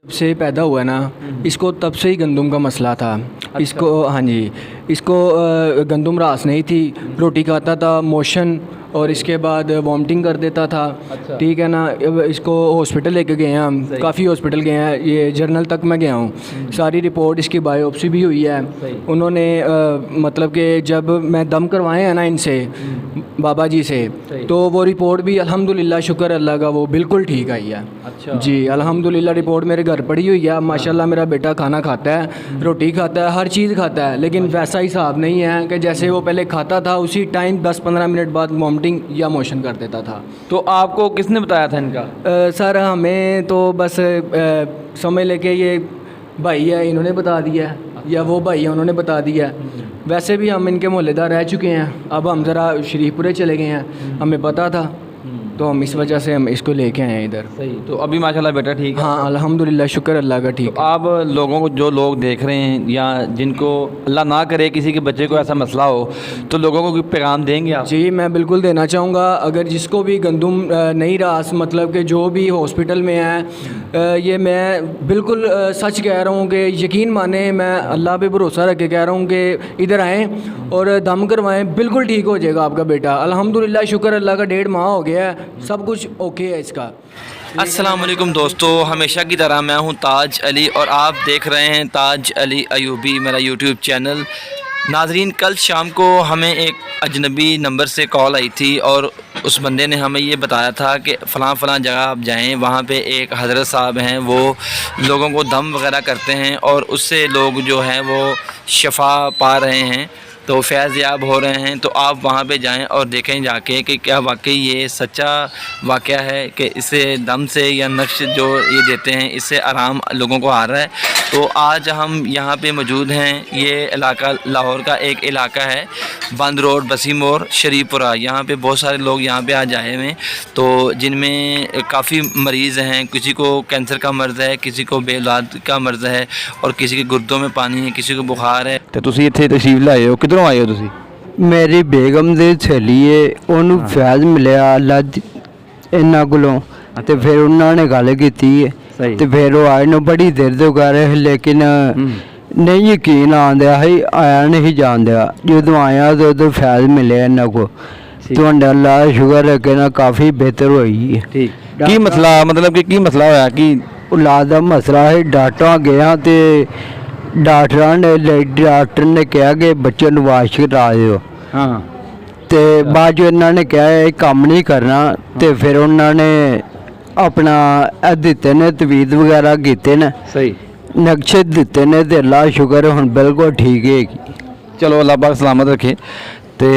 से पैदा हुआ है ना, इसको तब से ही गंदम का मसला था। इसको हाँ जी, इसको गंदम रास नहीं थी, रोटी खाता था, मोशन और इसके बाद वॉमिटिंग कर देता था। ठीक है ना। अब इसको हॉस्पिटल लेके गए हैं हम, काफ़ी हॉस्पिटल गए हैं, ये जर्नल तक मैं गया हूँ। सारी रिपोर्ट, इसकी बायोप्सी भी हुई है। उन्होंने मतलब कि जब मैं दम करवाए हैं ना इनसे, बाबा जी से, तो वो रिपोर्ट भी अल्हम्दुलिल्लाह, शुक्र अल्लाह का, वो बिल्कुल ठीक आई है। अच्छा जी अल्हम्दुलिल्लाह, रिपोर्ट मेरे घर पड़ी हुई है। माशाल्लाह मेरा बेटा खाना खाता है, रोटी खाता है, हर चीज़ खाता है, लेकिन वैसा हिसाब नहीं है कि जैसे वो पहले खाता था उसी टाइम 10-15 मिनट बाद वॉमिटिंग या मोशन कर देता था। तो आपको किसने बताया था इनका? सर हमें तो बस समझ लेके ये भाई है, इन्होंने बता दिया है, या वो भाई है उन्होंने बता दिया है। वैसे भी हम इनके मोहल्लेदार रह चुके हैं, अब हम ज़रा शरीफपुरे चले गए हैं, हमें पता था तो हम इस वजह से हम इसको लेके आए हैं इधर। सही। तो अभी माशाल्लाह बेटा ठीक है? हाँ अल्हम्दुलिल्लाह, शुक्र अल्लाह का ठीक तो है। आप लोगों को, जो लोग देख रहे हैं या जिनको अल्लाह ना करे किसी के बच्चे को ऐसा मसला हो, तो लोगों को कोई पैगाम देंगे आप? जी मैं बिल्कुल देना चाहूँगा। अगर जिसको भी गंदम नहीं रास, मतलब कि जो भी हॉस्पिटल में है, ये मैं बिल्कुल सच कह रहा हूँ कि यकीन माने, मैं अल्लाह पे भरोसा रख के कह रहा हूँ कि इधर आएँ और दम करवाएं, बिल्कुल ठीक हो जाएगा आपका बेटा। अल्हम्दुलिल्लाह, शुक्र अल्लाह का, 1.5 माह हो गया है, सब कुछ ओके है इसका। अस्सलाम वालेकुम दोस्तों, हमेशा की तरह मैं हूं ताज अली और आप देख रहे हैं ताज अली अयूबी, मेरा यूट्यूब चैनल। नाजरीन, कल शाम को हमें एक अजनबी नंबर से कॉल आई थी और उस बंदे ने हमें ये बताया था कि फ़लाँ जगह आप जाएं, वहाँ पे एक हज़रत साहब हैं, वो लोगों को दम वग़ैरह करते हैं और उससे लोग जो हैं वो शफा पा रहे हैं, तो फैज़ याब हो रहे हैं। तो आप वहाँ पे जाएं और देखें जाके कि क्या वाकई ये सच्चा वाक़या है कि इससे दम से या नक्श जो ये देते हैं इससे आराम लोगों को आ रहा है। तो आज हम यहाँ पे मौजूद हैं। ये इलाका लाहौर का एक इलाका है, बंद रोड, बसी मोर, शरीफपुरा। यहाँ पे बहुत सारे लोग यहाँ पे आज आए हुए हैं, तो जिनमें काफ़ी मरीज़ हैं। किसी को कैंसर का मर्ज़ है, किसी को बेऔलाद का मर्ज़ है और किसी के गुर्दों में पानी है, किसी को बुखार है। तो तुसी इत्थे तशरीफ लाए हो, किधरों आए हो तुसी? मेरी बेगम ਦੀ ਸਹੇਲੀ ਏ, ਉਹਨੂੰ ਫੈਜ਼ ਮਿਲਿਆ ਅੱਲਾ ਇਹਨਾਂ ਕੋਲੋਂ ਤੇ ਫਿਰ ਉਹਨਾਂ ਨੇ ਗੱਲ ਕੀਤੀ ਹੈ ਸਹੀ। ਤੇ ਫਿਰ ਉਹ ਆਏ ਨੂੰ ਬੜੀ ਦੇਰ ਤੋਂ ਕਰ ਰਹੇ ਲੇਕਿਨ ਨਹੀਂ ਯਕੀਨ ਆਉਂਦਿਆ ਹੈ, ਆਇਆ ਨਹੀਂ ਜਾਂਦਿਆ। ਜਦੋਂ ਆਇਆ ਤੇ ਉਦੋਂ ਫੈਜ਼ ਮਿਲਿਆ ਇਹਨਾਂ ਕੋ, ਤੁਹਾਡਾ ਅੱਲਾ ਦਾ ਸ਼ੁਕਰ ਹੈ ਕਿ ਨਾ ਕਾਫੀ ਬਿਹਤਰ ਹੋਈ ਹੈ। ठीक। की मसला, मतलब कि की मसला होया कि ਔਲਾਦ ਦਾ ਮਸਲਾ ਹੈ। ਡਾਕਟਰਾਂ ਗਿਆ ਤੇ ਡਾਕਟਰ ਨੇ ਕਿਹਾ ਕਿ ਬੱਚੇ ਨੂੰ ਵਾਸ਼ ਕਰਾ ਦਿਓ। हाँ ਤੇ ਬਾਅਦ 'ਚ ਇਹਨਾਂ ਨੇ ਕਿਹਾ ਇਹ ਕੰਮ ਨਹੀਂ ਕਰਨਾ ਤੇ ਫਿਰ ਉਹਨਾਂ ਨੇ ਆਪਣਾ ਇਹ ਦਿੱਤੇ ਨੇ ਤਵੀਜ਼ ਵਗੈਰਾ ਕੀਤੇ ਨੇ, सही। ਨਕਸ਼ੇ ਦਿੱਤੇ ਨੇ ਤੇ ਅੱਲਾ ਸ਼ੁਕਰ ਹੁਣ ਬਿਲਕੁਲ ਠੀਕ ਹੈਗੀ। चलो अल्लाह पाक सलामत रखे। तो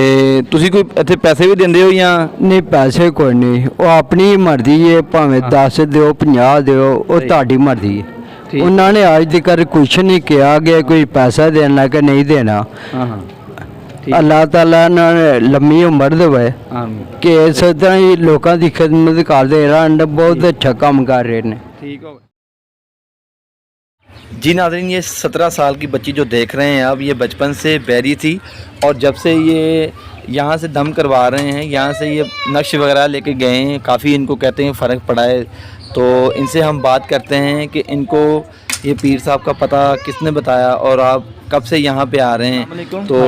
तुसी कोई इत्थे पैसे भी देंदे हो या? ਨਹੀਂ ਪੈਸੇ ਕੋਈ ਨਹੀਂ, ਉਹ ਆਪਣੀ ਮਰਜ਼ੀ ਹੈ, ਭਾਵੇਂ 10 ਦਿਓ 50 ਦਿਓ, ਉਹ ਤੁਹਾਡੀ ਮਰਜ਼ੀ ਹੈ। ठीक। ਉਹਨਾਂ ਨੇ ਅੱਜ ਤੱਕ ਕੁਛ ਨਹੀਂ ਕਿਹਾ ਕਿ ਕੋਈ ਪੈਸਾ ਦੇਣਾ ਕਿ ਨਹੀਂ ਦੇਣਾ। हाँ हाँ ਅੱਲਾਹ ਤਾਲਾ ਇਹਨਾਂ ਨੇ ਲੰਮੀ ਉਮਰ ਦੇਵੇ आमीन। ਕਿ ਇਸ ਤਰ੍ਹਾਂ ਹੀ ਲੋਕਾਂ ਦੀ ਖਿਦਮਤ ਕਰਦੇ ਰਹਿਣ, ਬਹੁਤ ਅੱਛਾ ਕੰਮ ਕਰ ਰਹੇ ਨੇ। ठीक हो जी। नाज़रीन, ये 17 साल की बच्ची जो देख रहे हैं अब, ये बचपन से बैरी थी और जब से ये यहाँ से दम करवा रहे हैं, यहाँ से ये नक्श वगैरह लेके गए हैं, काफ़ी इनको कहते हैं फ़र्क पड़ा है। तो इनसे हम बात करते हैं कि इनको ये पीर साहब का पता किसने बताया और आप कब से यहाँ पे आ रहे हैं, तो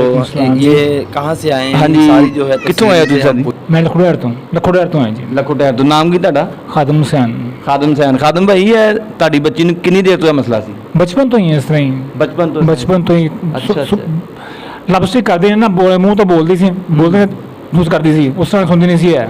ये कहाँ से आए हैं? सारी जो है कितों आए तुम? मैं लखोड़ेर तो आए जी। लखोटैर तो नाम की ਤੁਹਾਡਾ? खादम हुसैन। खादम हुसैन। खादम भाई है ਤੁਹਾਡੀ ਬੱਚੀ ਨੂੰ ਕਿੰਨੀ ਦੇਰ ਤੋਂ ਇਹ ਮਸਲਾ ਸੀ? बचपन तो ही इस तरह ही, बचपन तो ही लपस्टिक करते हैं ना, मूँह तो बोलती सी, बोलते यूज करती सी, उस तरह सुनती नहीं सी है,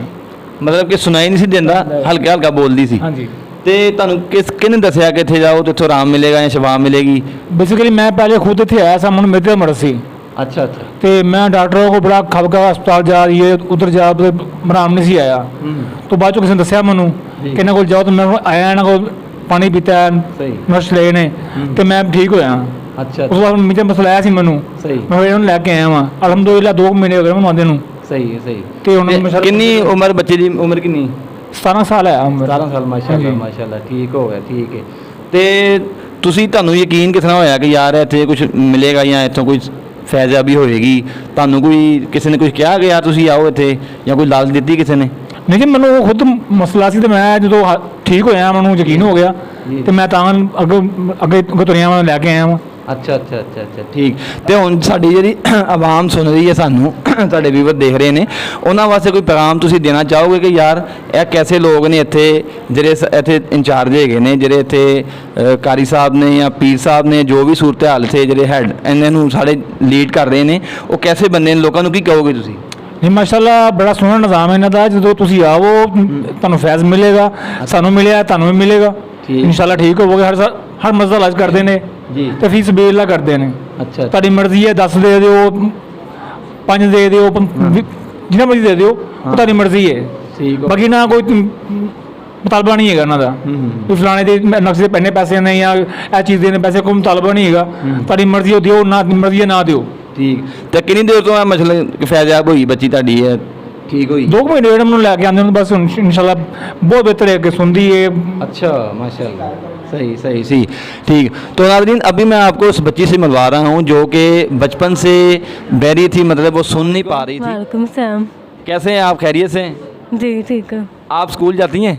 मतलब कि सुनाई नहीं सी ਦਿੰਦਾ, ਹਲਕਾ ਹਲਕਾ ਬੋਲਦੀ ਸੀ। हाँ जी। ਤੇ ਤੁਹਾਨੂੰ ਕਿਹਨੇ ਦੱਸਿਆ ਕਿ ਇੱਥੇ ਜਾਓ ਤੇ ਇੱਥੋਂ ਆਰਾਮ ਮਿਲੇਗਾ ਜਾਂ ਸ਼ਫਾ ਮਿਲੇਗੀ? बेसिकली मैं पहले खुद थे आया सा, मेरे तो मर्ज सी, अच्छा अच्छा। तो मैं डॉक्टरों को बड़ा खबका अस्पताल जा, ये उधर जा, आराम नहीं सी आया। तो बाद चो किसी ने दसिया मैनू कि इन्होंने को जाओ, तो मैं आया, इन्होंने को पानी पीता है, नर्स ले ने, तो मैं ठीक होया। अच्छा। उस बाद मुझे मसला आया सी मैनू, सही। मैं फिर उन्होंने लैके आया वहाँ, अलहमदुलिल्लाह 2 महीने हो गए मैं आंदे नू। सही है सही। ਤੇ ਉਹਨਾਂ ਕਿੰਨੀ ਉਮਰ ਬੱਚੇ ਦੀ? ਉਮਰ ਕਿੰਨੀ? 17 ਸਾਲ ਹੈ ਉਮਰ। 17 ਸਾਲ। ਮਾਸ਼ਾਅੱਲਾ ਮਾਸ਼ਾਅੱਲਾ, ਠੀਕ ਹੋ ਗਿਆ, ਠੀਕ ਹੈ। ਤੇ ਤੁਸੀਂ, ਤੁਹਾਨੂੰ ਯਕੀਨ ਕਿਸ ਤਰ੍ਹਾਂ ਹੋਇਆ ਕਿ ਯਾਰ ਇੱਥੇ ਕੁਝ ਮਿਲੇਗਾ ਜਾਂ ਇੱਥੋਂ ਕੋਈ ਫੈਜ਼ਾਬੀ ਹੋਏਗੀ? ਤੁਹਾਨੂੰ ਕੋਈ ਕਿਸੇ ਨੇ ਕੁਝ ਕਿਹਾ ਕਿ ਯਾਰ ਤੁਸੀਂ ਆਓ ਇੱਥੇ, ਜਾਂ ਕੋਈ ਲਾਲਚ ਦਿੱਤੀ ਕਿਸੇ ਨੇ? नहीं जी, मैंने खुद मसला सी, तो मैं जो ਠੀਕ ਹੋਇਆ, ਮੈਨੂੰ ਯਕੀਨ ਹੋ ਗਿਆ ਤੇ ਮੈਂ ਤਾਂ ਅੱਗੇ ਤੁਰਿਆ ਮੈਂ ਲੈ ਕੇ ਆਇਆ ਵਾਂ। ਅੱਛਾ ਅੱਛਾ ਅੱਛਾ ਅੱਛਾ ਠੀਕ। ਤੇ ਹੁਣ ਸਾਡੀ ਜਿਹੜੀ ਆਵਾਮ ਸੁਣ ਰਹੀ ਹੈ ਸਾਨੂੰ, ਤੁਹਾਡੇ ਵੀਵਰ ਦੇਖ ਰਹੇ ਨੇ, ਉਹਨਾਂ ਵਾਸਤੇ ਕੋਈ ਪੈਗਾਮ ਤੁਸੀਂ ਦੇਣਾ ਚਾਹੋਗੇ ਕਿ ਯਾਰ ਇਹ ਕੈਸੇ ਲੋਕ ਨੇ ਇੱਥੇ ਜਿਹੜੇ ਇੱਥੇ ਇੰਚਾਰਜ ਹੈਗੇ ਨੇ, ਜਿਹੜੇ ਇੱਥੇ ਕਾਰੀ ਸਾਹਿਬ ਨੇ ਜਾਂ ਪੀਰ ਸਾਹਿਬ ਨੇ, ਜੋ ਵੀ ਸੂਰਤ ਹਾਲ ਸੇ ਜਿਹੜੇ ਹੈਡ ਇਹਨਾਂ ਨੂੰ ਸਾਡੇ ਲੀਡ ਕਰ ਰਹੇ ਨੇ, ਉਹ ਕੈਸੇ ਬੰਦੇ ਨੇ, ਲੋਕਾਂ ਨੂੰ ਕੀ ਕਹੋਗੇ ਤੁਸੀਂ? ਨਹੀਂ ਮਾਸ਼ਾਅੱਲਾ ਬੜਾ ਸੋਹਣਾ ਨਿਜ਼ਾਮ ਹੈ ਇਹਨਾਂ ਦਾ। ਜਦੋਂ ਤੁਸੀਂ ਆਵੋ ਤੁਹਾਨੂੰ ਫੈਜ਼ ਮਿਲੇਗਾ, ਸਾਨੂੰ ਮਿਲਿਆ, ਤੁਹਾਨੂੰ ਵੀ ਮਿਲੇਗਾ ਇਨਸ਼ਾਅੱਲਾ। ਠੀਕ ਹੋਵੋਗੇ। ਹਰ ਮਸਲਾ ਇਲਾਜ ਕਰਦੇ ਨੇ ਜੀ ਤੇ ਫੀਸ ਬੇਲਾ ਕਰਦੇ ਨੇ। ਅੱਛਾ ਤੁਹਾਡੀ ਮਰਜ਼ੀ ਹੈ, 10 ਦੇ ਦਿਓ, 5 ਦੇ ਦਿਓ, ਜਿੰਨਾ ਮਰਜ਼ੀ ਦੇ ਦਿਓ, ਉਹ ਤੁਹਾਡੀ ਮਰਜ਼ੀ ਹੈ। ਠੀਕ ਬਾਕੀ ਨਾ ਕੋਈ ਮੁਤਾਲਬਾ ਨਹੀਂ ਹੈਗਾ ਇਹਨਾਂ ਦਾ ਵੀ ਫਲਾਣੇ ਦੇ ਨਕਸ਼ੇ ਦੇ ਪੈਨੇ ਪੈਸੇ ਨੇ ਜਾਂ ਇਹ ਚੀਜ਼ ਦੇ ਨੇ ਪੈਸੇ, ਕੋਈ ਮੁਤਾਲਬਾ ਨਹੀਂ ਹੈਗਾ। ਤੁਹਾਡੀ ਮਰਜ਼ੀ ਹੋ ਦਿਓ, ਨਾ ਮਰਜ਼ੀ ਹੈ ਨਾ ਦਿਓ। ਠੀਕ। ਤੇ ਕਿੰਨੀ ਦੇਰ ਤੋਂ ਇਹ ਮਸਲੇ ਫੈਜ਼ਾਬ ਹੋਈ ਬੱਚੀ ਤੁਹਾਡੀ ਹੈ ਠੀਕ ਹੋਈ? 2 ਮਹੀਨੇ ਜਿਹੜੇ ਮੈਨੂੰ ਲੈ ਕੇ ਆਉਂਦੇ ਨੇ बस इंशाल्लाह बहुत बेहतर है कि सुनती है। अच्छा माशाल्लाह, सही सही सही ठीक। तो नाज़रीन अभी मैं आपको उस बच्ची से मिलवा रहा हूँ जो कि बचपन से बहरी थी, मतलब वो सुन नहीं पा रही थी। वालेकुम सलाम। कैसे हैं आप, खैरियत से? जी ठीक है। आप स्कूल जाती हैं?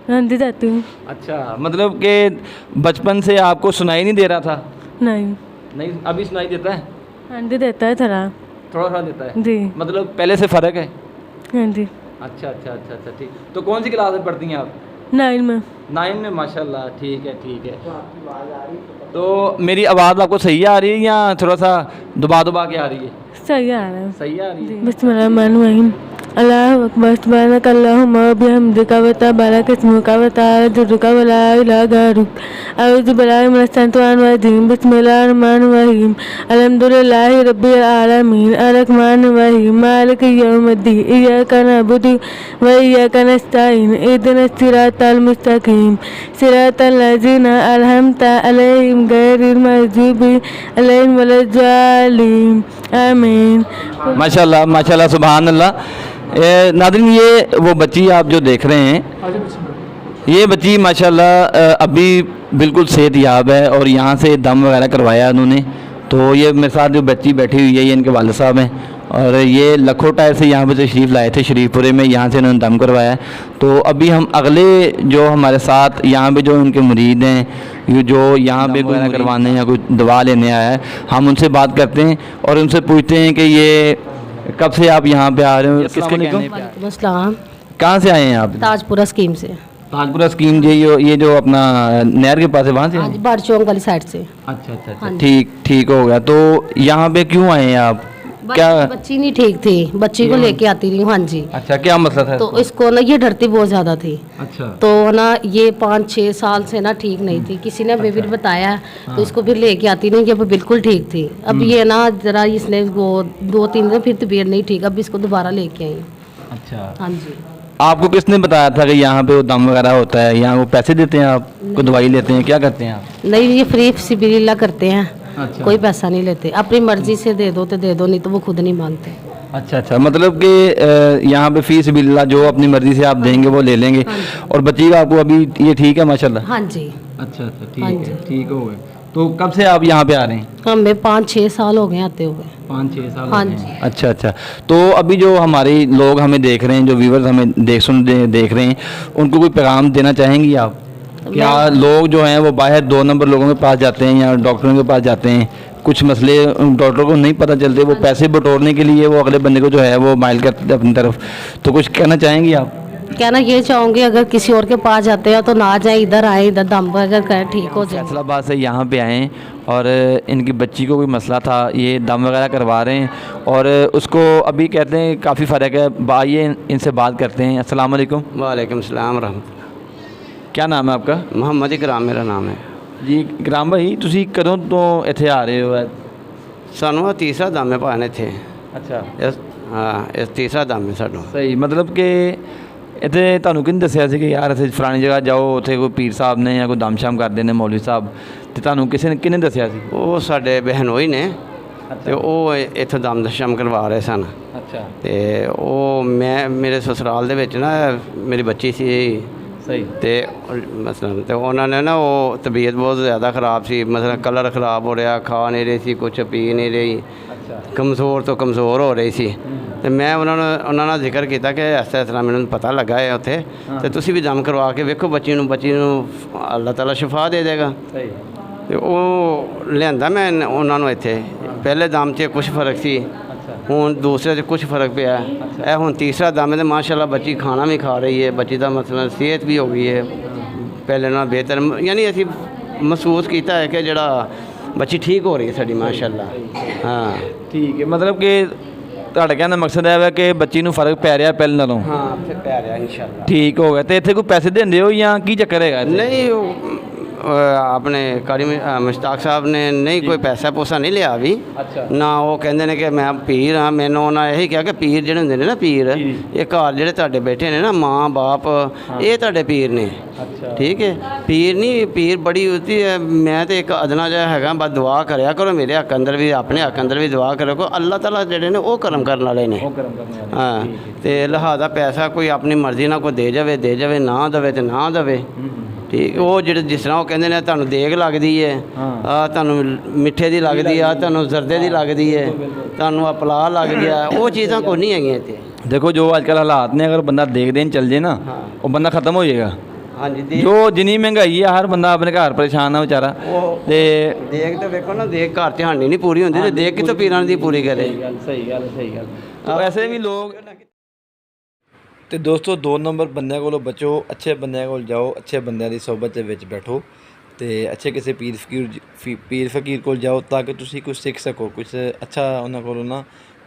हाँ जी जाती हूँ। अच्छा, मतलब कि बचपन से आपको सुनाई नहीं दे रहा था? नहीं। नहीं, अभी सुनाई देता है? हाँ जी देता है थोड़ा थोड़ा देता है जी। मतलब पहले से फ़र्क है? हाँ जी। अच्छा अच्छा अच्छा अच्छा ठीक। तो कौन सी क्लास में पढ़ती हैं आप? 9 में। 9 में, माशाल्लाह। ठीक है ठीक है। तो मेरी आवाज़ आपको सही आ रही है या थोड़ा सा दबा के आ रही है? सही आ रहा है। सही आ रही है। बिस्मिल्लाहिर्रहमानिर्रहीम। अल्लाहु अकबर सुब्हानक अल्लाहुम्मा व बिहम्दिका व तबारक इस्मुका व तआला जद्दुका व ला इलाहा गैरुक। अऊज़ु बिल्लाहि मिनश शैतानिर रजीम। बिस्मिल्लाहिर्रहमानिर रहीम। अल्हम्दुलिल्लाहि रब्बिल आलमीन अर्रहमानिर रहीम मालिकि यौमिद्दीन इय्याका नअबुदु व इय्याका नस्तईन इहदिनस सिरातल मुस्तकीम सिरातल लज़ीना अनअमता अलैहिम गैरिल मग़ज़ूबि अलैहिम वलद्दालिन आमीन। माशाल्लाह माशाल्लाह, सुभान अल्लाह। नाज़रीन ये वो बच्ची आप जो देख रहे हैं, ये बच्ची माशाल्लाह अभी बिल्कुल सेहतयाब है और यहाँ से दम वगैरह करवाया उन्होंने। तो ये मेरे साथ जो बच्ची बैठी हुई है ये इनके वालिद साहब हैं और ये लखोटा से यहाँ पे तशरीफ़ लाए थे शरीफपुरे में, यहाँ से इन्होंने दम करवाया। तो अभी हम अगले जो हमारे साथ यहाँ पे जो उनके मुरीद हैं, ये जो यहाँ पे वगैरह करवाने या कोई दवा लेने आया है, हम उनसे बात करते हैं और उनसे पूछते हैं कि ये कब से आप यहाँ पे आ रहे हो, किसके कहने पे? वालेकुम अस्सलाम। कहाँ से आए हैं आप? ताजपुरा स्कीम से। ताजपुरा स्कीम ये जो अपना नहर के पास है वहाँ से? हाँ जी, बाड़ चौक वाली साइड से। अच्छा अच्छा हाँ अच्छा जी। ठीक ठीक हो गया। तो यहाँ पे क्यों आए हैं आप? क्या? बच्ची नहीं ठीक थी, बच्ची को लेके आती रही हूँ। हाँ जी। अच्छा, क्या मसला था तो इसको ना ये डरती बहुत ज़्यादा थी। अच्छा तो ना ये 5-6 साल से ना ठीक नहीं थी, किसी ने बेबी बताया तो इसको फिर लेके आती नहीं, जब बिल्कुल ठीक थी। अब ये ना ज़रा इसने वो 2-3 दिन फिर तबीयत नहीं ठीक, अब इसको दोबारा लेके आई। अच्छा, हाँ जी। आपको किसने बताया था कि यहाँ पे वो दम वगैरह होता है? यहाँ वो पैसे देते हैं आपको, दवाई लेते हैं, क्या करते हैं आप? नहीं, ये फ्री सिबिरिल्ला करते हैं। अच्छा। कोई पैसा नहीं लेते, अपनी मर्जी से दे दो तो दे दो, नहीं तो वो खुद नहीं मांगते। अच्छा अच्छा, मतलब कि यहाँ पे फीस बिल्ला जो अपनी मर्जी से आप देंगे वो ले लेंगे। और बच्ची का आपको अभी ये ठीक है माशाल्लाह? हाँ जी। अच्छा अच्छा हाँ ठीक जी। है, ठीक हो गए। तो कब से आप यहाँ पे आ रहे हैं? हमें 5-6 साल हो गए आते हुए। 5-6 साल हाँ हो गए जी। हैं। अच्छा अच्छा। तो अभी जो हमारे लोग हमें देख रहे हैं, जो व्यूवर्स हमें देख रहे हैं, उनको कोई पैगाम देना चाहेंगी आप? क्या लोग जो हैं वो बाहर 2 नंबर लोगों के पास जाते हैं या डॉक्टरों के पास जाते हैं, कुछ मसले डॉक्टर को नहीं पता चलते, वो पैसे बटोरने के लिए वो अगले बंदे को जो है वो माइल करते हैं अपनी तरफ, तो कुछ कहना चाहेंगी आप? कहना ये चाहूँगी अगर किसी और के पास जाते हैं तो ना जाए, इधर आए, इधर दम पर अगर करें ठीक हो जाए। फैसलाबाद से यहाँ पे आए और इनकी बच्ची को कोई मसला था, ये दम वगैरह करवा रहे हैं और उसको अभी कहते हैं काफ़ी फ़र्क है। आइए इनसे बात करते हैं। अस्सलाम वालेकुम। वालेकुम सलाम रहमत। क्या नाम है आपका? मोहम्मद इकराम मेरा नाम है जी। इकराम भाई ਤੁਸੀਂ ਕਦੋਂ ਤੋਂ ਇੱਥੇ ਆ ਰਹੇ ਹੋ? ਸਾਨੂੰ ਤੀਸਰਾ ਦਮ ਹੈ ਪਾਣੇ थे। ਅੱਛਾ, ਇਸ ਤੀਸਰਾ ਦਮ ਹੈ ਸਾਨੂੰ। ਸਹੀ। ਮਤਲਬ ਕਿ ਇੱਥੇ ਤੁਹਾਨੂੰ ਕਿਹਨੇ ਦੱਸਿਆ ਸੀ ਕਿ ਯਾਰ ਇੱਥੇ ਫਲਾਣੀ ਜਗ੍ਹਾ ਜਾਓ, ਉੱਥੇ ਕੋਈ ਪੀਰ ਸਾਹਿਬ ਨੇ ਜਾਂ ਕੋਈ ਦਮ ਸ਼ਮ ਕਰਦੇ ਨੇ ਮੌਲਵੀ ਸਾਹਿਬ, ਤੇ ਤੁਹਾਨੂੰ ਕਿਸੇ ਨੇ ਕਿਹਨੇ ਦੱਸਿਆ ਸੀ? ਉਹ ਸਾਡੇ ਬਹਿਨੋਈ ਨੇ ਤੇ ਉਹ ਇੱਥੋਂ ਦਮ ਦਸ਼ਮ ਕਰਵਾ ਰਹੇ ਸਨ। ਅੱਛਾ, ਤੇ ਉਹ ਮੇਰੇ ਸਸੁਰਾਲ ਦੇ ਵਿੱਚ ਨਾ ਮੇਰੀ ਬੱਚੀ ਸੀ ਸਹੀ। ਤੇ ਮਸਲਨ ਤੇ ਉਹਨਾਂ ਨੇ ਨਾ ਉਹ ਤਬੀਅਤ ਬਹੁਤ ਜ਼ਿਆਦਾ ख़राब ਸੀ, ਮਸਲਨ ਕਲਰ ख़राब ਹੋ ਰਿਹਾ, ਖਾ ਨਹੀਂ ਰਹੀ ਸੀ, ਕੁਛ ਪੀ ਨਹੀਂ ਰਹੀ ਕਮਜ਼ੋਰ ਤੋਂ ਕਮਜ਼ੋਰ ਹੋ ਰਹੀ ਸੀ ਤੇ ਮੈਂ ਉਹਨਾਂ ਨਾਲ ਜ਼ਿਕਰ ਕੀਤਾ ਕਿ ਇਸ ਤਰ੍ਹਾਂ ਮੈਨੂੰ ਪਤਾ ਲੱਗਾ ਹੈ ਉੱਥੇ ਤੇ ਤੁਸੀਂ ਵੀ ਦਮ ਕਰਵਾ ਕੇ ਵੇਖੋ ਬੱਚੀ ਨੂੰ ਅੱਲਾਹ ਤਾਲਾ ਸ਼ਿਫਾ ਦੇ ਦੇਗਾ। ਸਹੀ ਤੇ ਉਹ ਲਿਆਂਦਾ ਮੈਂ ਉਹਨਾਂ ਨੂੰ ਇੱਥੇ। ਪਹਿਲੇ ਦਮ 'ਚ ਕੁਝ ਫਰਕ ਸੀ, ਹੁਣ ਦੂਸਰੇ 'ਚ ਕੁਝ ਫਰਕ ਪਿਆ। ਇਹ ਹੁਣ ਤੀਸਰਾ ਦਮ ਹੈ ਤੇ ਮਾਸ਼ਾਅੱਲਾ ਬੱਚੀ ਖਾਣਾ ਵੀ ਖਾ ਰਹੀ ਹੈ, ਬੱਚੀ ਦਾ ਮਤਲਬ ਸਿਹਤ ਵੀ ਹੋ ਗਈ ਹੈ ਪਹਿਲੇ ਨਾਲ ਬਿਹਤਰ। ਯਾਨੀ ਅਸੀਂ ਮਹਿਸੂਸ ਕੀਤਾ ਹੈ ਕਿ ਜਿਹੜਾ ਬੱਚੀ ਠੀਕ ਹੋ ਰਹੀ ਹੈ ਸਾਡੀ ਮਾਸ਼ਾਅੱਲਾ। ਹਾਂ ਠੀਕ ਹੈ, ਮਤਲਬ ਕਿ ਤੁਹਾਡਾ ਕਹਿਣ ਦਾ ਮਕਸਦ ਹੈ ਕਿ ਬੱਚੀ ਨੂੰ ਫਰਕ ਪੈ ਰਿਹਾ ਪਹਿਲੇ ਨਾਲੋਂ। ਹਾਂ ਫਿਰ ਪੈ ਰਿਹਾ ਇਨਸ਼ਾਅੱਲਾ। ਠੀਕ ਹੋ ਗਿਆ। ਤੇ ਇੱਥੇ ਕੋਈ ਪੈਸੇ ਦਿੰਦੇ ਹੋ ਜਾਂ ਕੀ ਚੱਕਰ ਹੈਗਾ ਇੱਥੇ? ਨਹੀਂ ਉਹ ਆਪਣੇ ਕਾਰੀ ਮੁਸ਼ਤਾਕ ਸਾਹਿਬ ਨੇ ਨਹੀਂ ਕੋਈ ਪੈਸਾ ਪੂਸਾ ਨਹੀਂ ਲਿਆ ਵੀ ਨਾ। ਉਹ ਕਹਿੰਦੇ ਨੇ ਕਿ ਮੈਂ ਪੀਰ ਹਾਂ। ਮੈਨੂੰ ਉਹਨਾਂ ਇਹੀ ਕਿਹਾ ਕਿ ਪੀਰ ਜਿਹੜੇ ਹੁੰਦੇ ਨੇ ਨਾ, ਪੀਰ ਇਹ ਘਰ ਜਿਹੜੇ ਤੁਹਾਡੇ ਬੈਠੇ ਨੇ ਨਾ, ਮਾਂ ਬਾਪ, ਇਹ ਤੁਹਾਡੇ ਪੀਰ ਨੇ। ਠੀਕ ਹੈ, ਪੀਰ ਨਹੀਂ, ਪੀਰ ਬੜੀ ਹੁੰਦੀ ਹੈ। ਮੈਂ ਤੇ ਇੱਕ ਅਦਨਾ ਜਿਹਾ ਹੈਗਾ, ਬਸ ਦੁਆ ਕਰਿਆ ਕਰੋ ਮੇਰੇ ਹੱਕ ਅੰਦਰ ਵੀ, ਆਪਣੇ ਹੱਕ ਅੰਦਰ ਵੀ ਦੁਆ ਕਰਿਆ ਕਰੋ। ਅੱਲਾਹ ਤਾਲਾ ਜਿਹੜੇ ਨੇ ਉਹ ਕਰਮ ਕਰਨ ਵਾਲੇ ਨੇ। ਹਾਂ ਤੇ ਲਿਹਾਜ਼ਾ ਪੈਸਾ ਕੋਈ ਆਪਣੀ ਮਰਜ਼ੀ ਨਾਲ ਕੋਈ ਦੇ ਜਾਵੇ, ਨਾ ਦੇਵੇ ਤੇ ਨਾ ਦੇਵੇ। ਠੀਕ, ਉਹ ਜਿਹੜੇ ਜਿਸ ਤਰ੍ਹਾਂ ਉਹ ਕਹਿੰਦੇ ਨੇ ਤੁਹਾਨੂੰ ਦੇਗ ਲੱਗਦੀ ਹੈ, ਆ ਤੁਹਾਨੂੰ ਮਿੱਠੇ ਦੀ ਲੱਗਦੀ ਆ, ਤੁਹਾਨੂੰ ਜ਼ਰਦੇ ਦੀ ਲੱਗਦੀ ਹੈ, ਤੁਹਾਨੂੰ ਅਪਲਾ ਲੱਗ ਗਿਆ, ਉਹ ਚੀਜ਼ਾਂ ਕੋਈ ਨਹੀਂ ਹੈਗੀਆਂ ਇੱਥੇ। देखो जो आजकल हालात ने, अगर बंदा देख देन चल जाए ना, वो बंदा ख़त्म हो जाएगा। हाँ जी, जो जिनी महंगाई है, हर बंदा अपने घर परेशान है बेचारा। ते देख तो वेखो ना, देख घर च हांडी नहीं पूरी होंदी ते देख कितों पीरां दी पूरी करे। सही गल। तो ऐसे भी लोग तो दोस्तों 2 नंबर बंदे को बचो, अच्छे बंदे को जाओ, अच्छे बंदे की सोबत के विच बैठो तो अच्छे किसी पीर फकीर को जाओ ताकि तुसी कुछ सीख सको, कुछ अच्छा उन्होंने को ना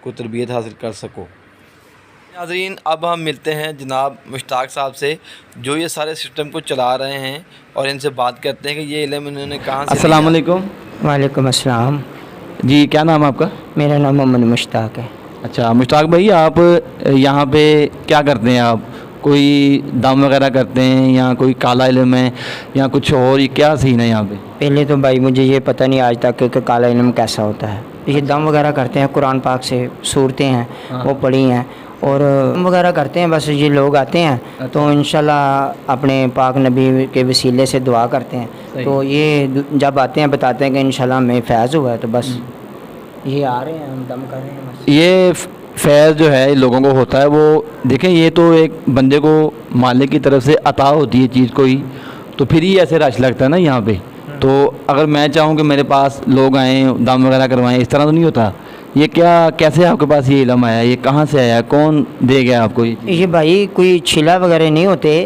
कोई तरबियत हासिल कर सको। नाज़रीन, अब हम मिलते हैं जनाब मुश्ताक साहब से जो ये सारे सिस्टम को चला रहे हैं और इनसे बात करते हैं कि ये इल्म इन्होंने कहाँ से। अस्सलाम वालेकुम। वालेकुम अस्सलाम। जी, क्या नाम है आपका? मेरा नाम मोहम्मद मुश्ताक है। अच्छा मुश्ताक भाई, आप यहाँ पे क्या करते हैं? आप कोई दम वगैरह करते हैं या कोई काला इल्म है या कुछ और, ये क्या सीन है यहाँ पे? पहले तो भाई मुझे ये पता नहीं आज तक कि काला इल्म कैसा होता है। ये दम वगैरह करते हैं, कुरान पाक से सूरतें हैं वो पढ़ी हैं और वगैरह करते हैं। बस ये लोग आते हैं तो इंशाल्लाह अपने पाक नबी के वसीले से दुआ करते हैं। तो ये जब आते हैं बताते हैं कि इंशाल्लाह हमें फैज़ हुआ है, तो बस ये आ रहे हैं, हम दम कर रहे हैं बस। ये फैज़ जो है लोगों को होता है, वो देखें ये तो एक बंदे को मालिक की तरफ से अता होती है चीज़ कोई, तो फिर ही ऐसे रश लगता है ना यहाँ पे। तो अगर मैं चाहूँ कि मेरे पास लोग आएँ दम वगैरह करवाएं, इस तरह तो नहीं होता। ये क्या, कैसे आपके पास ये इल्म आया, ये कहाँ से आया, कौन दे गया आपको ये भाई कोई छिला वगैरह नहीं होते।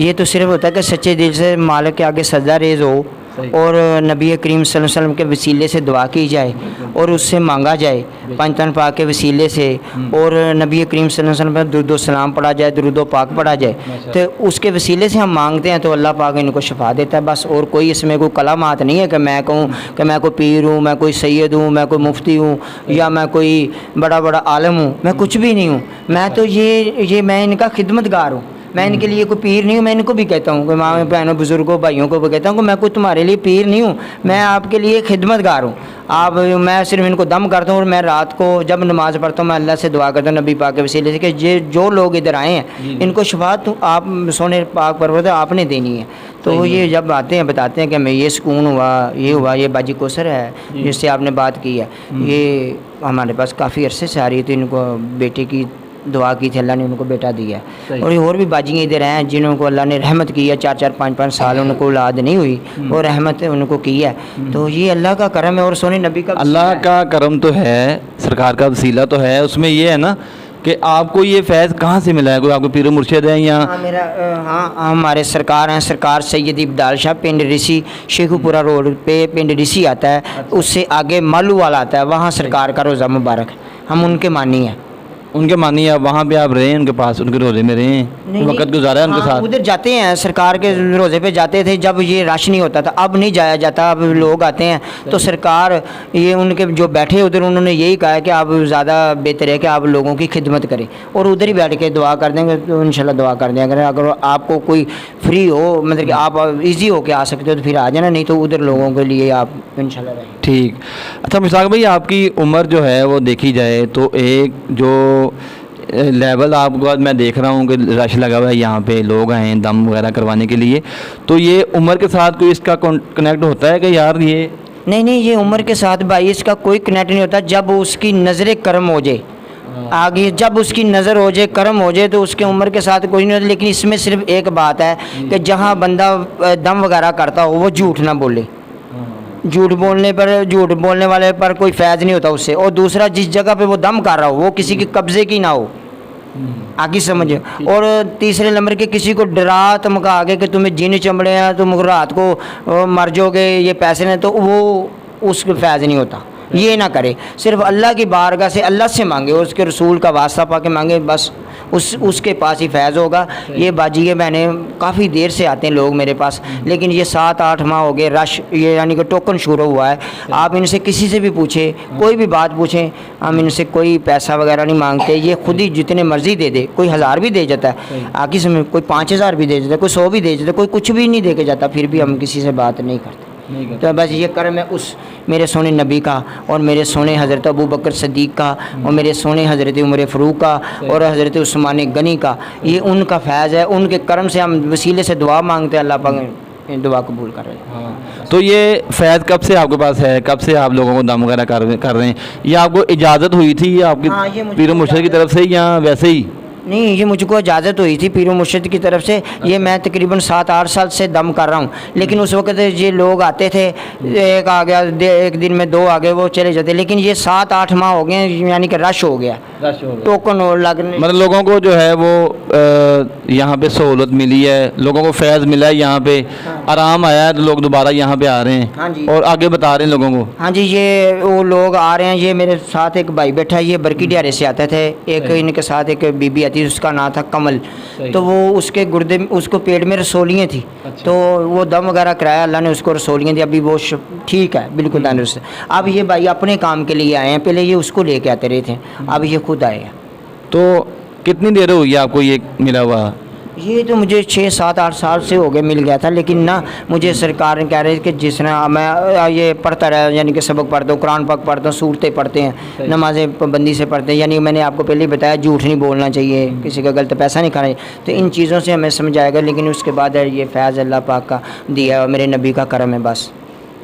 ये तो सिर्फ होता है कि सच्चे दिल से मालिक के आगे सजदा रेज़ हो और नबी करीम सल्लल्लाहु अलैहि वसल्लम के वसीले से दुआ की जाए और उससे मांगा जाए पंचतन पाक के वसीले से, और नबी करीम सल्लल्लाहु अलैहि वसल्लम पर दुरूद सलाम पढ़ा जाए, दुरूद पाक पढ़ा जाए, तो उसके वसीले से हम मांगते हैं तो अल्लाह पाक इनको शफा देता है बस। और कोई इसमें कोई कलामात नहीं है कि मैं कहूँ कि मैं कोई पीर हूँ, मैं कोई सैयद हूँ, मैं कोई मुफ्ती हूँ या मैं कोई बड़ा आलम हूँ। मैं कुछ भी नहीं हूँ। मैं तो ये मैं इनका खिदमतगार हूँ। मैं इनके लिए कोई पीर नहीं हूँ। मैं इनको भी कहता हूँ कि माँ बहनों बुज़ुर्गों भाइयों को भी कहता हूँ कि मैं कोई तुम्हारे लिए पीर नहीं हूँ, मैं आपके लिए खिदमतगार हूँ। आप मैं सिर्फ इनको दम करता हूँ और मैं रात को जब नमाज़ पढ़ता हूँ मैं अल्लाह से दुआ करता हूँ नबी पाक के वसीले से कि ये जो लोग इधर आए हैं इनको शफा तो आप सोने पाक परवरदिगार आपने देनी है। तो ये जब आते हैं बताते हैं कि हमें ये सुकून हुआ, ये हुआ, ये बाजी कोसर है जिससे आपने बात की है, ये हमारे पास काफ़ी अरसे से आ रही है। तो इनको बेटे की दुआ की थी, अल्लाह ने उनको बेटा दिया। और ये और भी बाजियाँ इधर हैं जिनको अल्लाह ने रहमत की है, 4-4 5-5 साल उनको औलाद नहीं हुई और रहमत उनको की है। तो ये अल्लाह का करम है और सोने नबी का अल्लाह का करम तो है, सरकार का वसीला तो है। उसमें ये है ना कि आपको ये फैज़ कहाँ से मिला है? कोई आपको पीर मुर्शिद है या? हाँ मेरा हमारे सरकार हैं, सरकार सैयद इब्दाल शाह, पिंड ऋषि, शेखुपुरा रोड पे पिंड ऋषि आता है, उससे आगे मालू वाला आता है, वहाँ सरकार का रोज़ा मुबारक, हम उनके मानी हैं। उनके मानिए आप वहाँ पे आप रहे उनके पास, उनके रोज़े में रहे, वक्त गुजारा है उनके साथ? उधर जाते हैं, सरकार के रोज़े पे जाते थे जब ये रश नहीं होता था। अब नहीं जाया जाता, अब लोग आते हैं तो सरकार ये उनके जो बैठे उधर उन्होंने यही कहा है कि आप ज़्यादा बेहतर है कि आप लोगों की खिदमत करें और उधर ही बैठ के दुआ कर देंगे तो इंशाल्लाह दुआ कर देंगे। अगर आपको कोई फ्री हो, मतलब कि आप ईजी हो के आ सकते हो तो फिर आ जाना, नहीं तो उधर लोगों के लिए आप इंशाल्लाह रहें। ठीक। अच्छा मुश्ताक भाई, आपकी उम्र जो है वो देखी जाए तो एक जो लेवल आपको मैं देख रहा हूँ कि रश लगा हुआ है, यहाँ पे लोग आए दम वगैरह करवाने के लिए, तो ये उम्र के साथ कोई इसका कनेक्ट होता है कि यार ये नहीं नहीं, ये उम्र के साथ भाई इसका कोई कनेक्ट नहीं होता। जब उसकी नज़र कर्म हो जाए आगे, जब उसकी नज़र हो जाए कर्म हो जाए तो उसके उम्र के साथ कोई नहीं होता। लेकिन इसमें सिर्फ एक बात है कि जहाँ बंदा दम वगैरह करता हो वो झूठ ना बोले। झूठ बोलने वाले पर कोई फैज़ नहीं होता उससे। और दूसरा, जिस जगह पे वो दम कर रहा हो वो किसी के कब्ज़े की ना हो, आगे समझे। और तीसरे नंबर के किसी को डरा धमका आगे कि तुम्हें जिन चमड़े हैं, तुम रात को मर जाओगे, ये पैसे ने, तो वो उसके फैज़ नहीं होता। ये ना करे, सिर्फ अल्लाह की बारगाह से अल्लाह से मांगे, उसके रसूल का वास्ता पा के मांगे, बस उसके पास ही फैज़ होगा। ये बाजी के बहने काफ़ी देर से आते हैं लोग मेरे पास, लेकिन ये 7-8 माह हो गए रश, ये यानी कि टोकन शुरू हुआ है। आप इनसे किसी से भी पूछें, कोई भी बात पूछें, हम इनसे कोई पैसा वगैरह नहीं मांगते। ये खुद ही जितने मर्ज़ी दे दे, कोई 1000 भी दे जाता है आगे समय, कोई 5000 भी दे जाता है, कोई 100 भी दे जाता है, कोई कुछ भी नहीं दे के जाता, फिर भी हम किसी से बात नहीं करते। तो बस ये कर्म है उस मेरे सोने नबी का, और मेरे सोने हज़रत अबू बकर सदीक़ का, और मेरे सोने हज़रत उमर फ़ारूक का, और हज़रत उस्मान गनी का। ये उनका फैज़ है, उनके कर्म से हम वसीले से दुआ मांगते हैं, अल्लाह पाक दुआ कबूल कर रहे हैं। तो ये फैज़ कब से आपके पास है, कब से आप लोगों को दम वगैरह कर रहे हैं? या आपको इजाज़त हुई थी या आपकी हाँ, ये मुझे पीर मुर्शिद की तरफ से या वैसे ही? नहीं, ये मुझको इजाज़त हुई थी पीर मुर्शिद की तरफ से। ये मैं तकरीबन 7-8 साल से दम कर रहा हूँ। लेकिन उस वक्त ये लोग आते थे, एक आ गया, एक दिन में 2 आ गए, वो चले जाते। लेकिन ये 7-8 माह हो गए, यानी कि रश हो गया, टोकन और लगने, मतलब लोगों को जो है वो यहाँ पे सहूलत मिली है, लोगों को फैज़ मिला है, यहाँ पे आराम आया है, तो लोग दोबारा यहाँ पे आ रहे हैं। हाँ जी। और आगे बता रहे हैं लोगों को। हाँ जी, ये वो लोग आ रहे हैं। ये मेरे साथ एक भाई बैठा है, ये बरकी डियारे से आते थे। एक इनके साथ एक बीबी आती, उसका नाम था कमल। तो वो उसके गुर्दे, उसको पेट में रसोलियाँ थी। तो वो दम वगैरह कराया, अल्लाह ने उसको रसोलियाँ दी। अभी वो ठीक है, बिल्कुल तंदुरुस्त। अब ये भाई अपने काम के लिए आए हैं, पहले ये उसको लेके आते रहे थे, अब ये खुद आए हैं। तो कितनी देर हुई है आपको ये मिला हुआ? ये तो मुझे 6-7-8 साल से हो गए मिल गया था। लेकिन ना मुझे सरकार ने कह रही कि जिस तरह मैं ये पढ़ता रहा, यानी कि सबक पढ़ता हूँ, कुरान पाक पढ़ता हूँ, सूरतें पढ़ते हैं, नमाज़ें पाबंदी से पढ़ते हैं। यानी मैंने आपको पहले ही बताया, झूठ नहीं बोलना चाहिए, किसी का गलत पैसा नहीं खाना चाहिए। तो इन चीज़ों से हमें समझाएगा। लेकिन उसके बाद ये फैज़ अल्लाह पाक का दिया है, मेरे नबी का करम है, बस।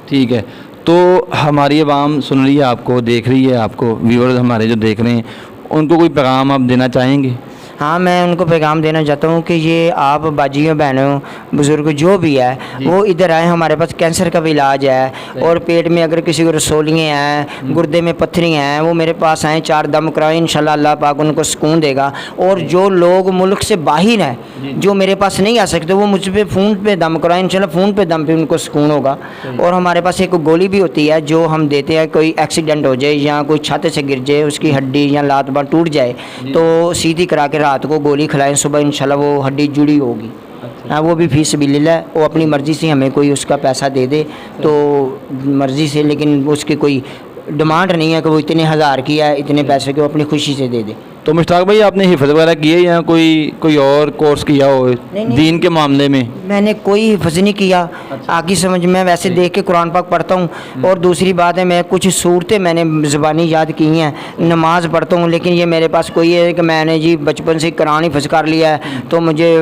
ठीक है। तो हमारी आवाम सुन रही है आपको, देख रही है आपको, व्यूअर्स हमारे जो देख रहे हैं, उनको कोई पैगाम आप देना चाहेंगे? हाँ, मैं उनको पैगाम देना चाहता हूँ कि ये आप बाजियों, बहनों, बुज़ुर्ग जो भी है वो इधर आए। हमारे पास कैंसर का भी इलाज है, और पेट में अगर किसी को रसोलियाँ हैं, गुर्दे में पत्थरियाँ हैं, वो मेरे पास आएँ, 4 दम कराएं, इंशाल्लाह अल्लाह पाक उनको सुकून देगा। और जो लोग मुल्क से बाहर हैं, जो मेरे पास नहीं आ सकते, वो मुझ पर फ़ोन पे दम कराएं, इंशाल्लाह फ़ोन पे दम पे उनको सुकून होगा। और हमारे पास एक गोली भी होती है जो हम देते हैं, कोई एक्सीडेंट हो जाए या कोई छत से गिर जाए, उसकी हड्डी या लात बात टूट जाए, तो सीधी करा के रात को गोली खिलाएं, सुबह इंशाल्लाह वो हड्डी जुड़ी होगी। हाँ, वो भी फी सबिलिल्लाह है, वो अपनी मर्ज़ी से हमें कोई उसका पैसा दे दे तो मर्ज़ी से, लेकिन उसकी कोई डिमांड नहीं है कि वो इतने हज़ार की है, इतने पैसे के, वो अपनी खुशी से दे दे। तो मुश्ताक भाई, आपने हिफ़्ज़ वगैरह किए या कोई और कोर्स किया हो दीन के मामले में? मैंने कोई हिफ़्ज़ नहीं किया। आगे समझ में वैसे देख के कुरान पाक पढ़ता हूँ। और दूसरी बात है, मैं कुछ सूरतें मैंने ज़बानी याद की हैं, नमाज़ पढ़ता हूँ। लेकिन ये मेरे पास कोई है कि मैंने जी बचपन से कुरान हिफ़्ज़ कर लिया है, तो मुझे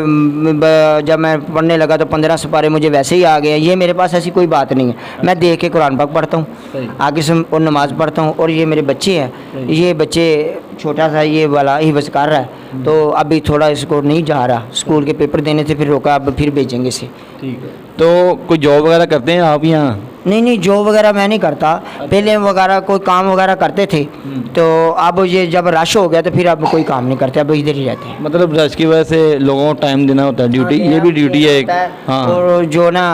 जब मैं पढ़ने लगा तो 15 सिपारे मुझे वैसे ही आ गए। ये मेरे पास ऐसी कोई बात नहीं है। मैं देख के कुरान पाक पढ़ता हूँ, आगे से और नमाज़ पढ़ता हूँ। और ये मेरे बच्चे हैं, ये बच्चे छोटा सा ये वाला हिफ़्ज़ कर रहा है, तो अभी थोड़ा इसको नहीं जा रहा, स्कूल के पेपर देने से फिर रोका, अब फिर भेजेंगे इसे। ठीक है। तो कोई जॉब वगैरह करते हैं आप यहाँ? नहीं, जॉब वगैरह मैं नहीं करता। पहले वगैरह कोई काम वगैरह करते थे, तो अब ये जब रश हो गया तो फिर अब कोई काम नहीं करते, अब इधर ही रहते हैं। मतलब रश की वजह से लोगों को टाइम देना होता है, ड्यूटी, ये भी ड्यूटी है एक। हाँ। और जो ना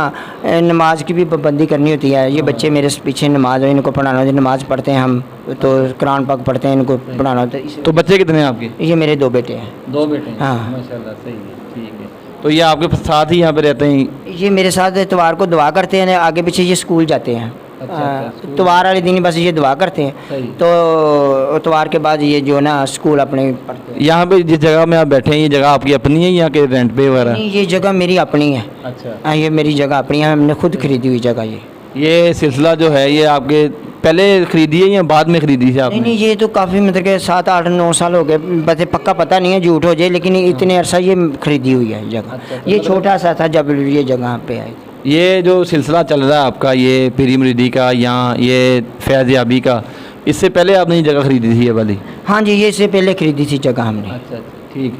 नमाज की भी पाबंदी करनी होती है। ये बच्चे मेरे पीछे नमाज है, इनको पढ़ाना होता है, नमाज़ पढ़ते हैं हम, तो कुरान पाक पढ़ते हैं, इनको पढ़ाना होता है। तो बच्चे कितने हैं आपके? ये मेरे 2 बेटे हैं। 2 बेटे हैं? हाँ। माशाल्लाह, सही है, ठीक है। तो ये आपके साथ ही यहाँ पे रहते हैं? ये मेरे साथ इतवार को दुआ करते हैं, आगे पीछे ये स्कूल जाते हैं। इतवार वाले दिन बस ये दुआ करते हैं, तो इतवार के बाद ये जो ना स्कूल अपने पढ़ते हैं। यहाँ पे जिस जगह में आप बैठे हैं, ये जगह आपकी अपनी है या कि रेंट पे वगैरह? नहीं, ये जगह मेरी अपनी है। अच्छा। हाँ, ये मेरी जगह अपनी है, हमने खुद खरीदी हुई जगह। ये सिलसिला जो है, ये आपके पहले खरीदी है या बाद में खरीदी थी आपने? नहीं, ये तो काफ़ी मतलब के 7-8-9 साल हो गए, वैसे पक्का पता नहीं है, झूठ हो जाए, लेकिन इतने अरसा ये खरीदी हुई है जगह। ये छोटा सा था जब ये जगह पे आई। ये जो सिलसिला चल रहा है आपका, ये पीरी मुरीदी का या ये फैज़ याबी का, इससे पहले आपने ये जगह ख़रीदी थी ये वाली? हाँ जी, ये इससे पहले खरीदी थी जगह हमने। अच्छा, ठीक।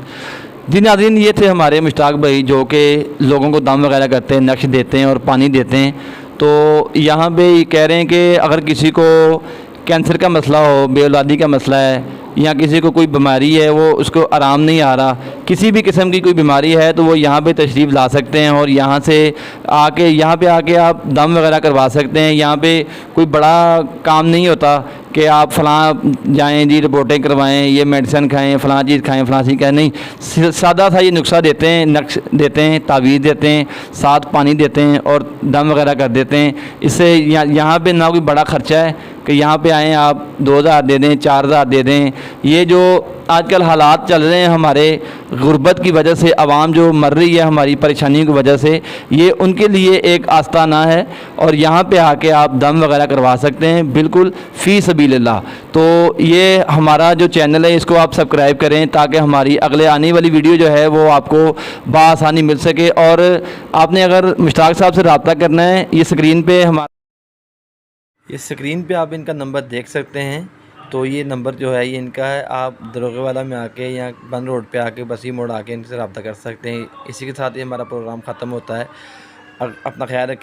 जी नाज़रीन, ये थे हमारे मुश्ताक भाई जो कि लोगों को दम वगैरह करते हैं, नक्श देते हैं और पानी देते हैं। तो यहाँ पे ये कह रहे हैं कि अगर किसी को कैंसर का मसला हो, बेऔलादी का मसला है, या किसी को कोई बीमारी है, वो उसको आराम नहीं आ रहा, किसी भी किस्म की कोई बीमारी है, तो वो यहाँ पे तशरीफ़ ला सकते हैं और यहाँ पे आके आप दम वगैरह करवा सकते हैं। यहाँ पे कोई बड़ा काम नहीं होता कि आप फ़लाँ जाएं जी, रिपोर्टें करवाएं, ये मेडिसिन खाएं, फ़लाँ चीज़ खाएं, फ़लाँ चीज़ खाएं, नहीं, सादा सा ये नुस्खा देते हैं, नक्श देते हैं, तावीज़ देते हैं, साथ पानी देते हैं और दम वगैरह कर देते हैं। इससे यहाँ पे ना कोई बड़ा ख़र्चा है कि यहाँ पे आएँ आप 2000 दे दें, 4000 दे दें। ये जो आजकल हालात चल रहे हैं हमारे गुर्बत की वजह से, आवाम जो मर रही है हमारी परेशानियों की वजह से, ये उनके लिए एक आस्ताना है और यहाँ पे आके आप दम वगैरह करवा सकते हैं बिल्कुल फ़ी सबीलिल्लाह। तो ये हमारा जो चैनल है इसको आप सब्सक्राइब करें ताकि हमारी अगले आने वाली वीडियो जो है वो आपको बआसानी मिल सके। और आपने अगर मुश्ताक साहब से रब्ता करना है, ये स्क्रीन पे आप इनका नंबर देख सकते हैं। तो ये नंबर जो है ये इनका है, आप दरोगे वाला में आके या बंद रोड पे आके बसी मोड़ आके इनसे रब्ता कर सकते हैं। इसी के साथ ही हमारा प्रोग्राम ख़त्म होता है। अपना ख्याल रखिए।